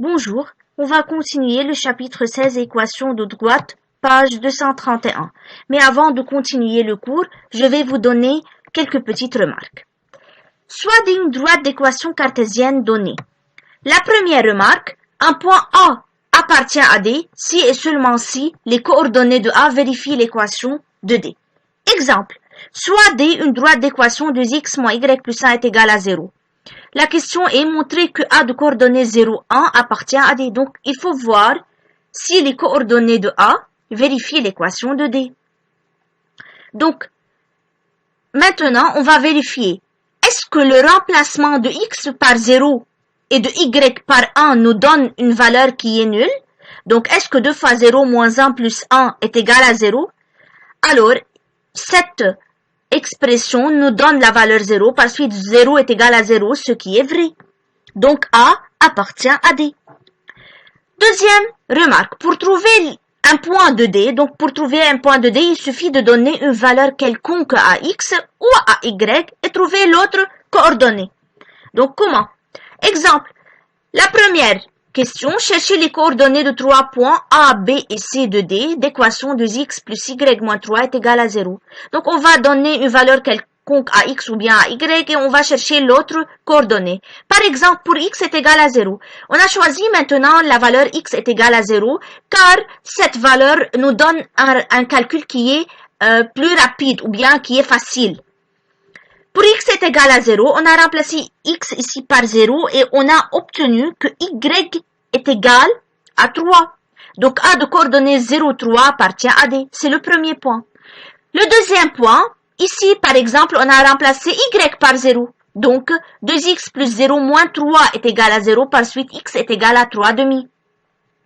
Bonjour, on va continuer le chapitre 16 équations de droite, page 231. Mais avant de continuer le cours, je vais vous donner quelques petites remarques. Soit une droite d'équation cartésienne donnée. La première remarque, un point A appartient à D si et seulement si les coordonnées de A vérifient l'équation de D. Exemple, soit D une droite d'équation de x moins y plus 1 est égale à 0. La question est montrer que A de coordonnées 0, 1 appartient à D. Donc, il faut voir si les coordonnées de A vérifient l'équation de D. Donc, maintenant, on va vérifier. Est-ce que le remplacement de x par 0 et de y par 1 nous donne une valeur qui est nulle? Donc, est-ce que 2 fois 0 moins 1 plus 1 est égal à 0? Alors, cette expression nous donne la valeur 0, par suite 0 est égal à 0, ce qui est vrai. Donc A appartient à D. Deuxième remarque, pour trouver un point de D, donc pour trouver un point de D, il suffit de donner une valeur quelconque à X ou à Y et trouver l'autre coordonnée. Donc comment? Exemple, la première question, chercher les coordonnées de 3 points A, B et C de D d'équation de x plus y moins 3 est égal à 0. Donc on va donner une valeur quelconque à x ou bien à y et on va chercher l'autre coordonnée. Par exemple, pour x est égal à 0. On a choisi maintenant la valeur x est égal à 0 car cette valeur nous donne un calcul qui est plus rapide ou bien qui est facile. Pour x est égal à 0, on a remplacé x ici par 0 et on a obtenu que y est égal à 3. Donc A de coordonnées 0, 3 appartient à D. C'est le premier point. Le deuxième point, ici par exemple, on a remplacé y par 0. Donc 2x plus 0 moins 3 est égal à 0, par suite x est égal à 3 demi.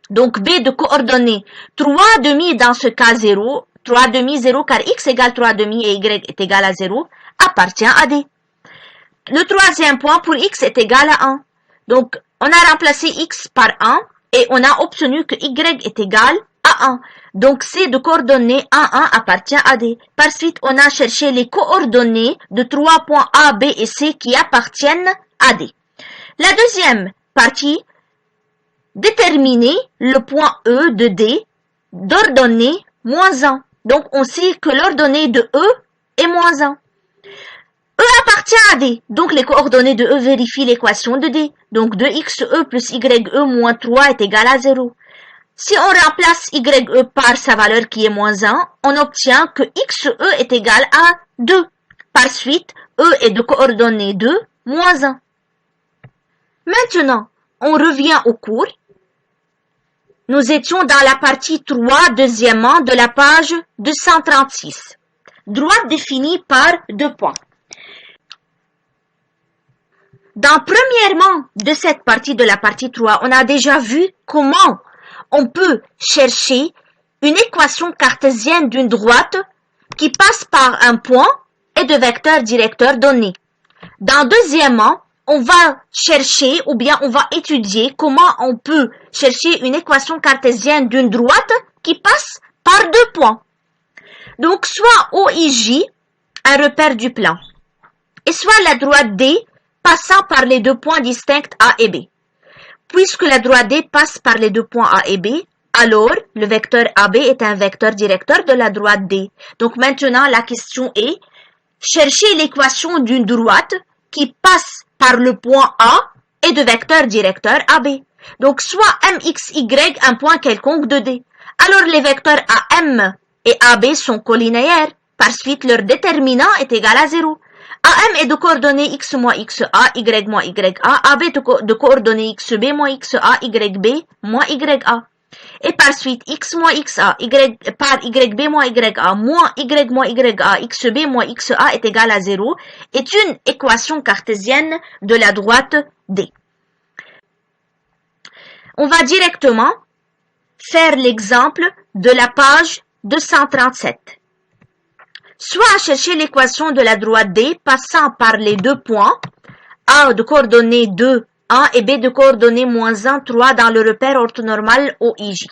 Donc B de coordonnées 3 demi dans ce cas 0, 3 demi 0 car x égale 3 demi et y est égal à 0, appartient à D. Le troisième point pour x est égal à 1. Donc, on a remplacé x par 1 et on a obtenu que y est égal à 1. Donc, C de coordonnées 1, 1 appartient à D. Par suite, on a cherché les coordonnées de 3 points A, B et C qui appartiennent à D. La deuxième partie, déterminer le point E de D d'ordonnée moins 1. Donc, on sait que l'ordonnée de E est moins 1. E appartient à D, donc les coordonnées de E vérifient l'équation de D. Donc 2xe plus ye moins 3 est égal à 0. Si on remplace ye par sa valeur qui est moins 1, on obtient que xe est égal à 2. Par suite, E est de coordonnées 2, moins 1. Maintenant, on revient au cours. Nous étions dans la partie 3, deuxièmement, de la page 236. Droite définie par 2 points. Dans premièrement de cette partie de la partie 3, on a déjà vu comment on peut chercher une équation cartésienne d'une droite qui passe par un point et de vecteurs directeurs donnés. Dans deuxièmement, on va chercher ou bien on va étudier comment on peut chercher une équation cartésienne d'une droite qui passe par 2 points. Donc soit OIJ, un repère du plan, et soit la droite D passant par les 2 points distincts A et B. Puisque la droite D passe par les 2 points A et B, alors le vecteur AB est un vecteur directeur de la droite D. Donc maintenant la question est, chercher l'équation d'une droite qui passe par le point A et de vecteur directeur AB. Donc soit MXY, un point quelconque de D. Alors les vecteurs AM et AB sont collinéaires. Par suite, leur déterminant est égal à 0. AM est de coordonnées x moins xa, y moins ya, AB de coordonnées xb moins xa, yb moins ya. Et par suite, x moins xa par yb moins ya moins y moins ya, xb moins xa est égal à 0, est une équation cartésienne de la droite D. On va directement faire l'exemple de la page 237. Soit chercher l'équation de la droite D passant par les 2 points A de coordonnées 2, 1 et B de coordonnées moins 1, 3 dans le repère orthonormal OIJ.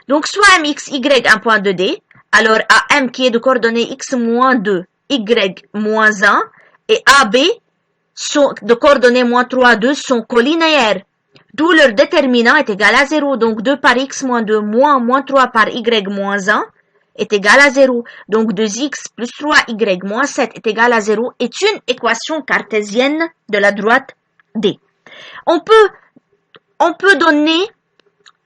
Donc soit MXY un point de D, alors AM qui est de coordonnées x moins 2, y moins 1 et AB de coordonnées moins 3, 2 sont collinéaires. d'où leur déterminant est égal à 0. Donc 2 par x moins 2 moins 3 par y moins 1 est égal à 0. Donc 2x plus 3y moins 7 est égal à 0 est une équation cartésienne de la droite D. On peut donner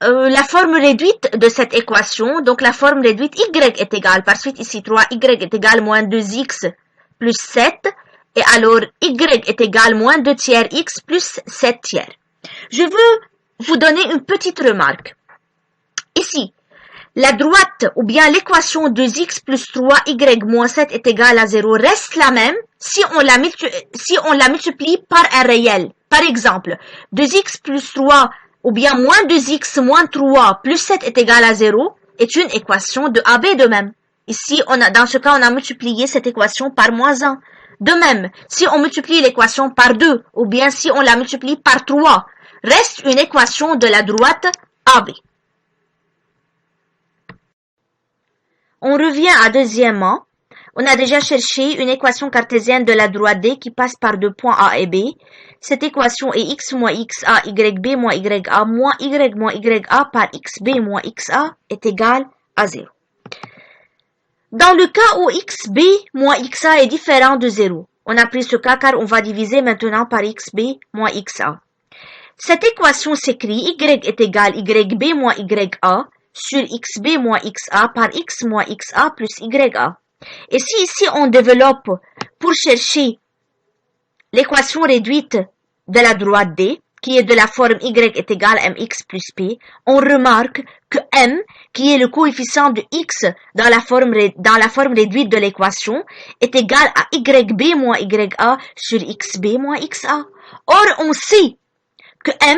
la forme réduite de cette équation. Donc la forme réduite y est égale, par suite ici 3y est égal moins 2x plus 7. Et alors y est égal moins 2 tiers x plus 7 tiers. Je veux vous donner une petite remarque. Ici, la droite ou bien l'équation 2x plus 3y moins 7 est égale à 0 reste la même si on la multiplie par un réel. Par exemple, 2x plus 3 ou bien moins 2x moins 3 plus 7 est égal à 0 est une équation de AB de même. Ici, dans ce cas, on a multiplié cette équation par moins 1. De même, si on multiplie l'équation par 2 ou bien si on la multiplie par 3, reste une équation de la droite AB. On revient à deuxièmement. On a déjà cherché une équation cartésienne de la droite D qui passe par deux points A et B. Cette équation est x moins xa, yb moins ya, moins ya par xb moins xa est égal à 0. Dans le cas où xb moins xa est différent de 0, on a pris ce cas car on va diviser maintenant par xb moins xa. Cette équation s'écrit y est égal yb moins ya sur xb moins xa par x moins xa plus ya. Et si ici on développe pour chercher l'équation réduite de la droite D, qui est de la forme y est égal à mx plus p, on remarque que m, qui est le coefficient de x dans la forme réduite de l'équation, est égal à yb moins ya sur xb moins xa. Or, on sait que m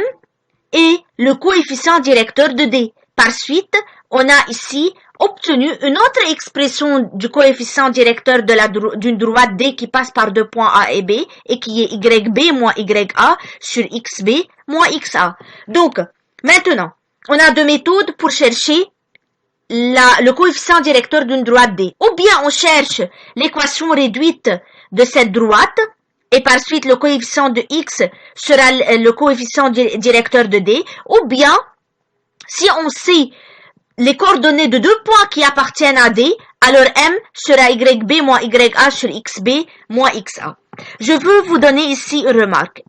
est le coefficient directeur de D. Par suite, on a ici obtenu une autre expression du coefficient directeur d'une droite D qui passe par deux points A et B et qui est yb moins ya sur xb moins xa. Donc, maintenant, on a deux méthodes pour chercher le coefficient directeur d'une droite D. Ou bien on cherche l'équation réduite de cette droite et par suite le coefficient de x sera le coefficient directeur de D, ou bien si on sait les coordonnées de deux points qui appartiennent à D, alors m sera yb moins ya sur xb moins xa. Je veux vous donner ici une remarque.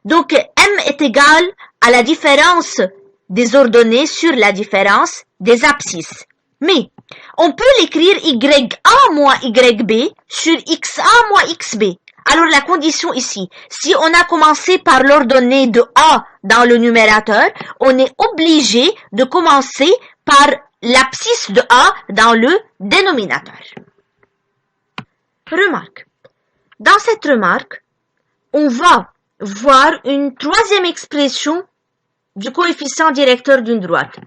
Donc m est égal à la différence des ordonnées sur la différence des abscisses. Mais on peut l'écrire ya moins yb sur xa moins xb. Alors la condition ici, si on a commencé par l'ordonnée de A dans le numérateur, on est obligé de commencer par l'abscisse de A dans le dénominateur. Remarque. Dans cette remarque, on va voir une troisième expression du coefficient directeur d'une droite.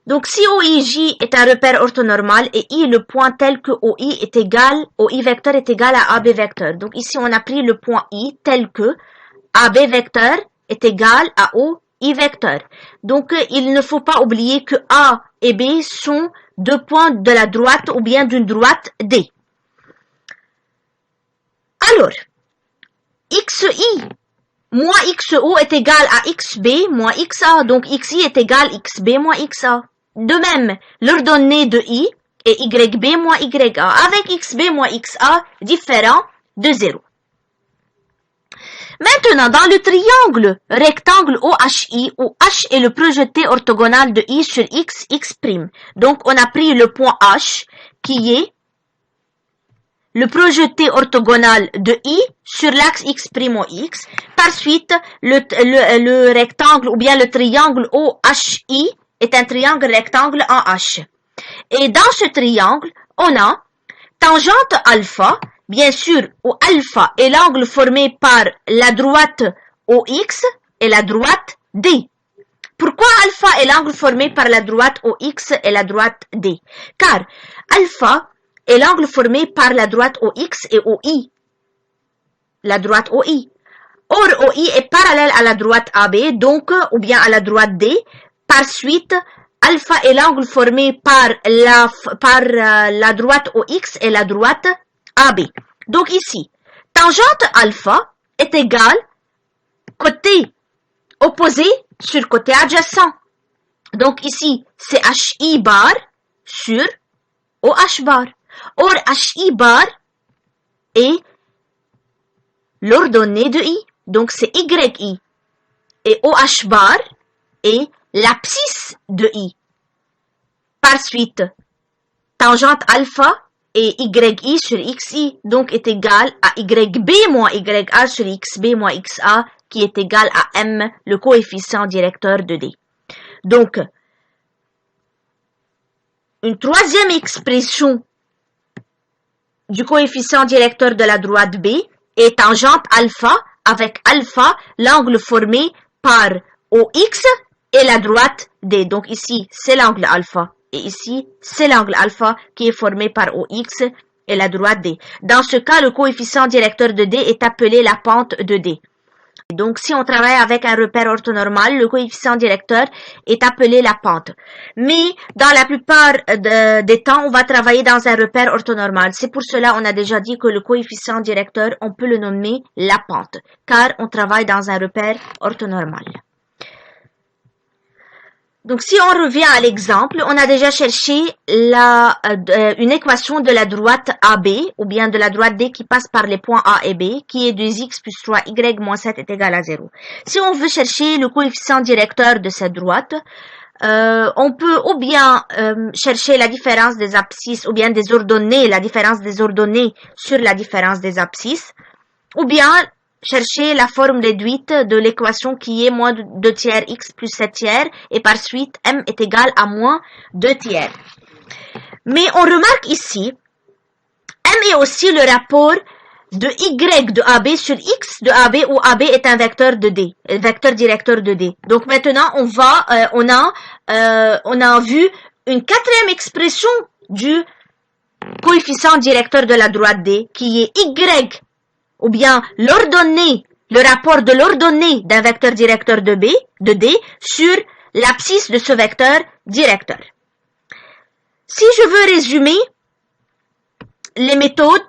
Donc, si OIJ est un repère orthonormal et I le point tel que OI vecteur est égal à AB vecteur. Donc, ici, on a pris le point I tel que AB vecteur est égal à OI vecteur. Donc, il ne faut pas oublier que A et B sont deux points de la droite ou bien d'une droite D. Alors, XI moins XO est égal à XB moins XA. Donc, XI est égal à XB moins XA. De même, l'ordonnée de I est YB moins YA avec XB moins XA différent de 0. Maintenant, dans le triangle rectangle OHI, où H est le projeté orthogonal de I sur X, X'. Donc, on a pris le point H qui est le projeté orthogonal de I sur l'axe X' au X. Par suite, le rectangle ou bien le triangle OHI est un triangle rectangle en H. Et dans ce triangle, on a tangente alpha, bien sûr, où alpha est l'angle formé par la droite OX et la droite D. Pourquoi alpha est l'angle formé par la droite OX et la droite D? Car alpha est l'angle formé par la droite OX et OI. La droite OI. Or, OI est parallèle à la droite AB, donc, ou bien à la droite D. Par suite, alpha est l'angle formé par la droite OX et la droite AB. Donc ici, tangente alpha est égale côté opposé sur côté adjacent. Donc ici, c'est HI bar sur OH bar. Or, HI bar est l'ordonnée de I. Donc, c'est YI. Et OH bar est l'abscisse de I. Par suite, tangente alpha et YI sur XI, donc est égal à YB moins YA sur XB moins XA, qui est égal à M, le coefficient directeur de D. Donc, une troisième expression du coefficient directeur de la droite B est tangente alpha avec alpha, l'angle formé par OX et la droite D. Donc ici, c'est l'angle alpha. Et ici, c'est l'angle alpha qui est formé par OX et la droite D. Dans ce cas, le coefficient directeur de D est appelé la pente de D. Donc, si on travaille avec un repère orthonormal, le coefficient directeur est appelé la pente. Mais, dans la plupart des temps, on va travailler dans un repère orthonormal. C'est pour cela on a déjà dit que le coefficient directeur, on peut le nommer la pente, car on travaille dans un repère orthonormal. Donc, si on revient à l'exemple, on a déjà cherché une équation de la droite AB, ou bien de la droite D qui passe par les points A et B, qui est 2x plus 3y moins 7 est égal à 0. Si on veut chercher le coefficient directeur de cette droite, on peut ou bien chercher la différence des abscisses, ou bien des ordonnées, la différence des ordonnées sur la différence des abscisses, ou bien chercher la forme réduite de l'équation qui est moins 2 tiers x plus 7 tiers et par suite m est égal à moins 2 tiers. Mais on remarque ici, m est aussi le rapport de y de AB sur x de AB où AB est un vecteur de D, vecteur directeur de D. Donc maintenant on a vu une quatrième expression du coefficient directeur de la droite D qui est y ou bien l'ordonnée, le rapport de l'ordonnée d'un vecteur directeur de D sur l'abscisse de ce vecteur directeur. Si je veux résumer les méthodes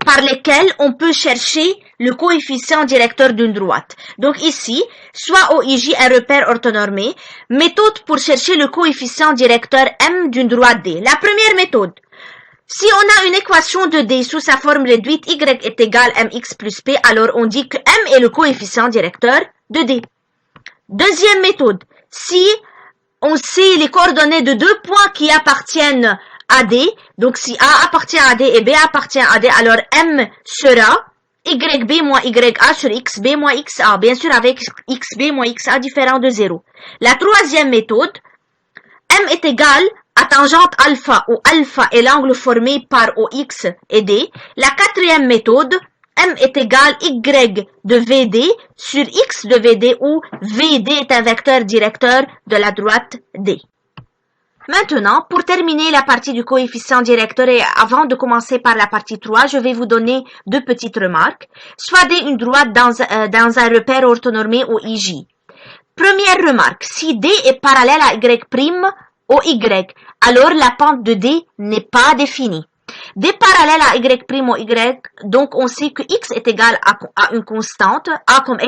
par lesquelles on peut chercher le coefficient directeur d'une droite. Donc ici, soit OIJ un repère orthonormé, méthode pour chercher le coefficient directeur M d'une droite D. La première méthode, si on a une équation de D sous sa forme réduite, y est égal à mx plus p, alors on dit que m est le coefficient directeur de D. Deuxième méthode, si on sait les coordonnées de deux points qui appartiennent à D, donc si A appartient à D et B appartient à D, alors m sera YB moins YA sur XB moins XA, bien sûr avec XB moins XA différent de 0. La troisième méthode, m est égal à tangente alpha où alpha est l'angle formé par OX et D. La quatrième méthode, M est égal Y de VD sur X de VD où VD est un vecteur directeur de la droite D. Maintenant, pour terminer la partie du coefficient directeur et avant de commencer par la partie 3, je vais vous donner deux petites remarques. Soit D une droite dans un repère orthonormé au IJ. Première remarque, si D est parallèle à Y' au Y, alors la pente de D n'est pas définie. D parallèle à Y' au Y, donc on sait que X est égal à une constante, A comme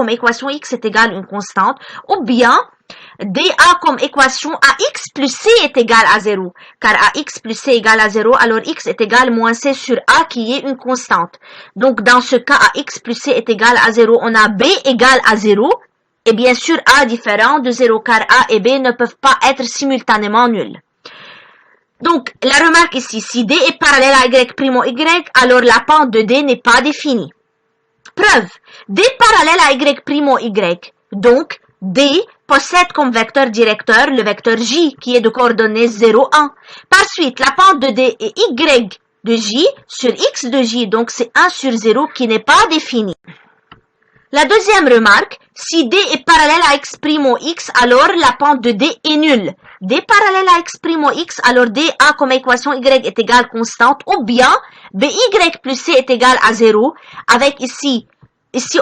équation X est égal à une constante, ou bien DA comme équation AX plus C est égal à 0, car AX plus C égale à 0, alors X est égal à moins C sur A qui est une constante. Donc dans ce cas, AX plus C est égal à 0, on a B égale à 0, et bien sûr A différent de 0, car A et B ne peuvent pas être simultanément nuls. Donc la remarque ici, si D est parallèle à Y' au Y, alors la pente de D n'est pas définie. Preuve, D parallèle à Y' au Y, donc D possède comme vecteur directeur le vecteur J qui est de coordonnées 0, 1. Par suite, la pente de D est Y de J sur X de J, donc c'est 1 sur 0 qui n'est pas défini. La deuxième remarque, si D est parallèle à X' au X, alors la pente de D est nulle. D parallèle à X' au X, alors D A comme équation Y est égale constante, ou bien BY plus C est égal à 0, avec ici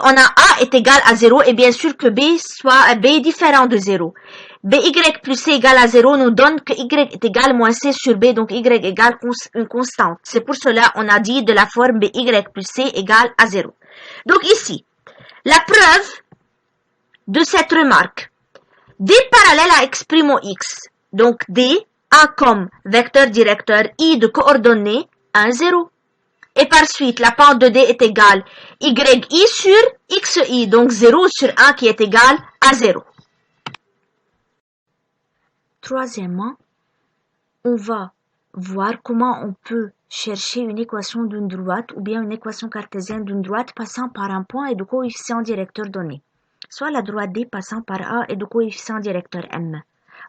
on a A est égal à 0 et bien sûr que B soit B différent de 0. BY plus C égale à 0 nous donne que Y est égal à moins C sur B, donc Y égale une constante. C'est pour cela on a dit de la forme BY plus C égale à 0. Donc ici, La preuve de cette remarque. D parallèle à x' x. Donc D a comme vecteur directeur I de coordonnées 1, 0. Et par suite, la pente de D est égale yi sur xi, donc 0 sur 1 qui est égal à 0. Troisièmement, on va voir comment on peut chercher une équation d'une droite ou bien une équation cartésienne d'une droite passant par un point et de coefficient directeur donné. Soit la droite D passant par A et de coefficient directeur M.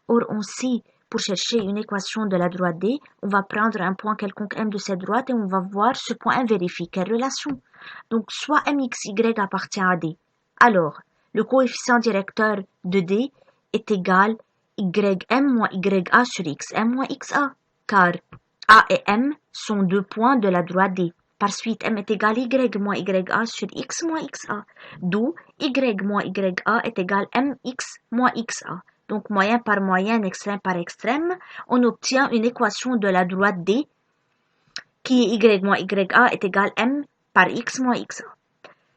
Or, on sait, pour chercher une équation de la droite D, on va prendre un point quelconque M de cette droite et on va voir ce point M vérifie quelle relation. Donc, soit MXY appartient à D. Alors, le coefficient directeur de D est égal YM moins YA sur XM moins XA, car A et M sont deux points de la droite D. Par suite, M est égal Y moins YA sur X moins XA, d'où Y moins YA est égal MX moins XA. Donc, moyenne par moyenne, extrême par extrême, on obtient une équation de la droite D qui est Y moins YA est égal M par X moins XA.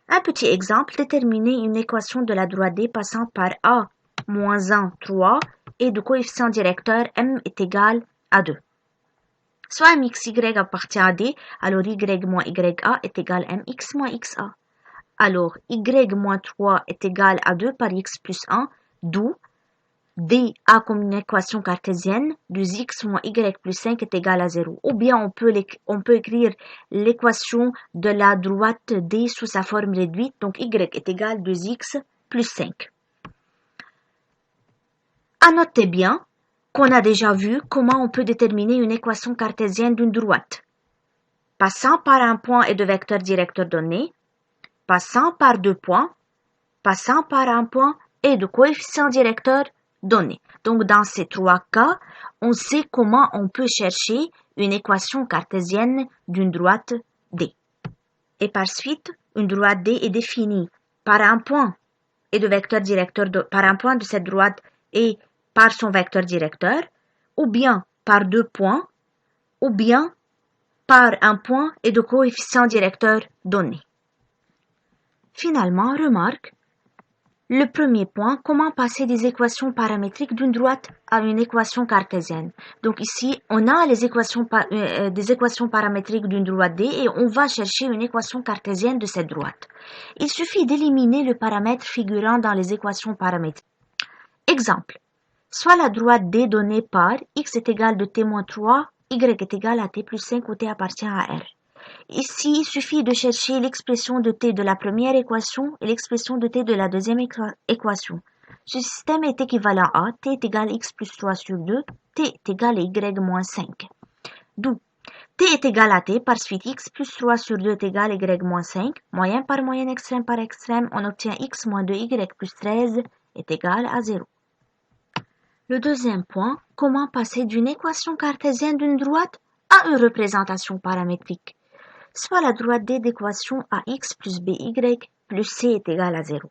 Un petit exemple, déterminer une équation de la droite D passant par A moins 1, 3 et de coefficient directeur M est égal à 2. Soit MXY appartient à D, alors Y moins YA est égal MX moins XA. Alors, Y moins 3 est égal à 2 par X plus 1, d'où D a comme une équation cartésienne, 2x moins y plus 5 est égal à 0. Ou bien on peut écrire l'équation de la droite D sous sa forme réduite, donc y est égal à 2x plus 5. Notez bien qu'on a déjà vu comment on peut déterminer une équation cartésienne d'une droite. Passant par un point et de vecteurs directeurs donnés, passant par deux points, passant par un point et de coefficients directeurs donnés. Donc, dans ces trois cas, on sait comment on peut chercher une équation cartésienne d'une droite D. Et par suite, une droite D est définie par un point et de vecteur directeur par un point de cette droite et par son vecteur directeur, ou bien par deux points, ou bien par un point et de coefficient directeur donné. Finalement, remarque, le premier point, comment passer des équations paramétriques d'une droite à une équation cartésienne. Donc ici, on a des équations paramétriques d'une droite D et on va chercher une équation cartésienne de cette droite. Il suffit d'éliminer le paramètre figurant dans les équations paramétriques. Exemple, soit la droite D donnée par x est égal de t-3, y est égal à t plus 5 où t appartient à R. Ici, il suffit de chercher l'expression de t de la première équation et l'expression de t de la deuxième équation. Ce système est équivalent à t est égal à x plus 3 sur 2, t est égal à y moins 5. D'où t est égal à t, par suite x plus 3 sur 2 est égal à y moins 5, moyenne par moyenne, extrême par extrême, on obtient x moins 2y plus 13 est égal à 0. Le deuxième point, comment passer d'une équation cartésienne d'une droite à une représentation paramétrique. Soit la droite D d'équation ax plus by plus c est égal à 0.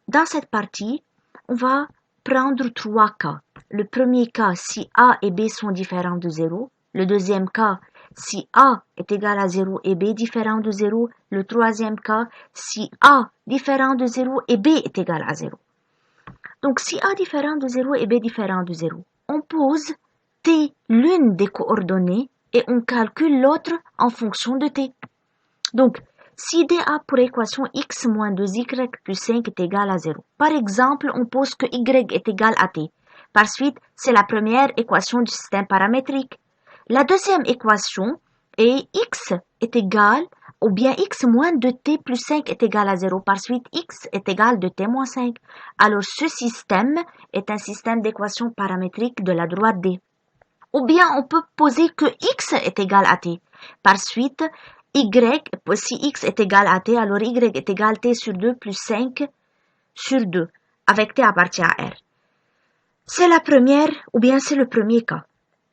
Dans cette partie, on va prendre trois cas. Le premier cas, si a et b sont différents de 0. Le deuxième cas, si a est égal à 0 et b différent de 0. Le troisième cas, si a différent de 0 et b est égal à 0. Donc, si a différent de 0 et b différent de 0, on pose t l'une des coordonnées et on calcule l'autre en fonction de t. Donc, si d a pour équation x moins 2y plus 5 est égal à 0, par exemple, on pose que y est égal à t. Par suite, c'est la première équation du système paramétrique. La deuxième équation est x est égal, ou bien x moins 2t plus 5 est égal à 0. Par suite, x est égal de t moins 5. Alors, ce système est un système d'équation paramétrique de la droite D. Ou bien on peut poser que x est égal à t. Par suite, si x est égal à t, alors y est égal à t sur 2 plus 5 sur 2, avec t appartient à R. C'est la première, ou bien c'est le premier cas.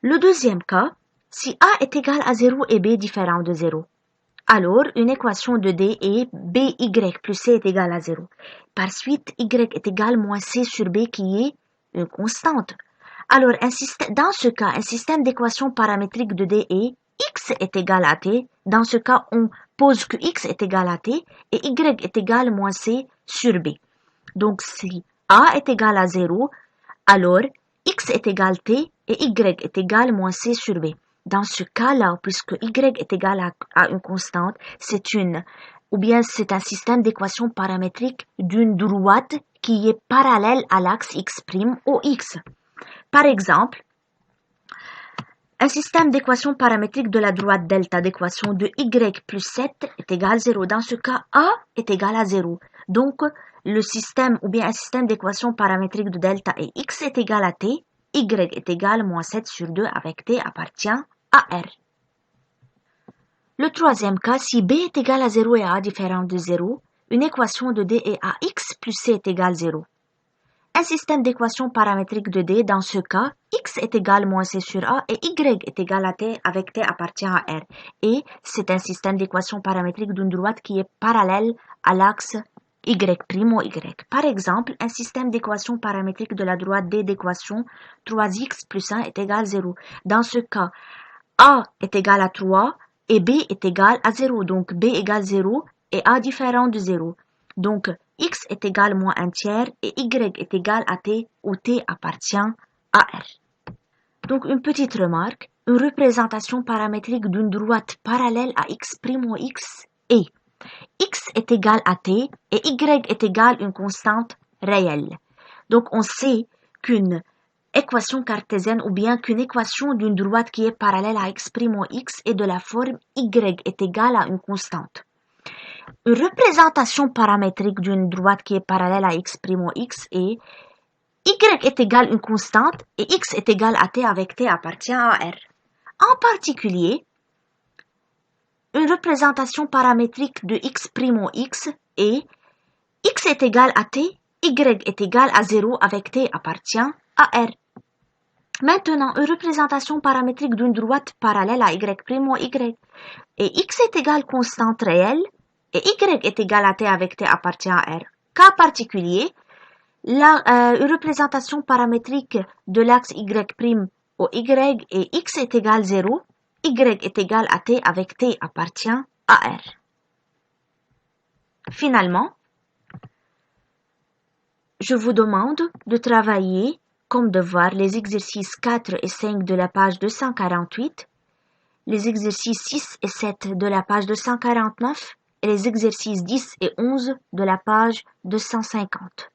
Le deuxième cas, si a est égal à 0 et b différent de 0, alors une équation de d est by plus c est égal à 0. Par suite, y est égal moins c sur b qui est une constante. Alors, dans ce cas, un système d'équation paramétrique de D est x est égal à t. Dans ce cas, on suppose que x est égal à t et y est égal à moins c sur b. Donc si a est égal à 0, alors x est égal à t et y est égal à moins c sur b. Dans ce cas-là, puisque y est égal à une constante, c'est un système d'équation paramétrique d'une droite qui est parallèle à l'axe x' ou x. Par exemple, un système d'équation paramétrique de la droite delta d'équation de y plus 7 est égal à 0. Dans ce cas, a est égal à 0. Donc, un système d'équation paramétrique de delta et x est égal à t, y est égal à moins 7 sur 2 avec t appartient à R. Le troisième cas, si b est égal à 0 et a différent de 0, une équation de d et ax plus c est égal à 0. Un système d'équation paramétrique de d, dans ce cas, x est égal à moins c sur a et y est égal à t avec t appartient à R. Et c'est un système d'équation paramétrique d'une droite qui est parallèle à l'axe y' ou y. Par exemple, un système d'équation paramétrique de la droite d d'équation 3x plus 1 est égal à 0. Dans ce cas, a est égal à 3 et b est égal à 0. Donc b égale 0 et a différent de 0. Donc x est égal à moins 1 tiers et y est égal à t où t appartient à R. Donc une petite remarque, une représentation paramétrique d'une droite parallèle à x' ou x est x est égal à t et y est égal à une constante réelle. Donc on sait qu'une équation cartésienne ou bien qu'une équation d'une droite qui est parallèle à x' ou x est de la forme y est égal à une constante. Une représentation paramétrique d'une droite qui est parallèle à x' ou x est y est égal à une constante et x est égal à t avec t appartient à R. En particulier, une représentation paramétrique de x' ou x est x est égal à t, y est égal à 0 avec t appartient à R. Maintenant, une représentation paramétrique d'une droite parallèle à y' ou y et x est égal à constante réelle et y est égal à t avec t appartient à R. Cas particulier, une représentation paramétrique de l'axe y' au y et x est égal à 0, y est égal à t avec t appartient à R. Finalement, je vous demande de travailler comme devoir les exercices 4 et 5 de la page 248, les exercices 6 et 7 de la page 249 et les exercices 10 et 11 de la page 250.